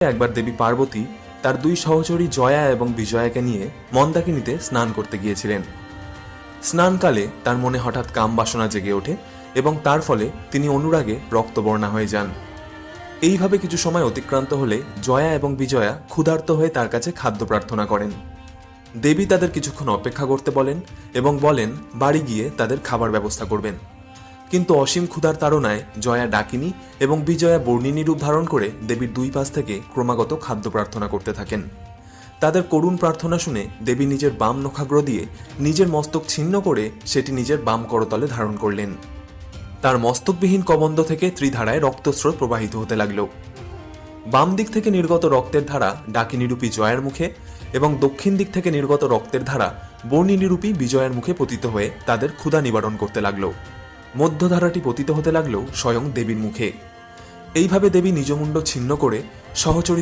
একবার দেবী পার্বতী তার দুই সহচরী জয়া এবং বিজয়াকে নিয়ে মন্দাকিনীতে স্নান করতে গিয়েছিলেন। স্নানকালে তার মনে হঠাৎ কাম বাসনা জেগে ওঠে এবং তার ফলে তিনি অনুরাগে রক্তবর্ণা হয়ে যান। এইভাবে কিছু সময় অতিক্রান্ত হলে জয়া এবং বিজয়া ক্ষুধার্ত হয়ে তার কাছে খাদ্য প্রার্থনা করেন। দেবী তাদের কিছুক্ষণ অপেক্ষা করতে বলেন এবং বলেন বাড়ি গিয়ে তাদের খাবার ব্যবস্থা করবেন। কিন্তু অসীম ক্ষুধার তাড়নায় জয়া ডাকিনী এবং বিজয়া বর্ণিনী রূপ ধারণ করে দেবীর দুই পাশ থেকে ক্রমাগত খাদ্য প্রার্থনা করতে থাকেন। তাদের করুণ প্রার্থনা শুনে দেবী নিজের বাম নখাগ্র দিয়ে নিজের মস্তক ছিন্ন করে সেটি নিজের বাম করতলে ধারণ করলেন। তার মস্তকবিহীন কবন্ধ থেকে ত্রিধারায় রক্তস্রোত প্রবাহিত হতে লাগল। বাম দিক থেকে নির্গত রক্তের ধারা ডাকিনীরূপী জয়ার মুখে এবং দক্ষিণ দিক থেকে নির্গত রক্তের ধারা বর্ণিনীরূপী বিজয়ের মুখে পতিত হয়ে তাদের ক্ষুধা নিবারণ করতে লাগল। মধ্যধারাটি পতিত হতে লাগল স্বয়ং দেবীর মুখে। এইভাবে দেবী নিজ মুণ্ড ছিন্ন করে সহচরী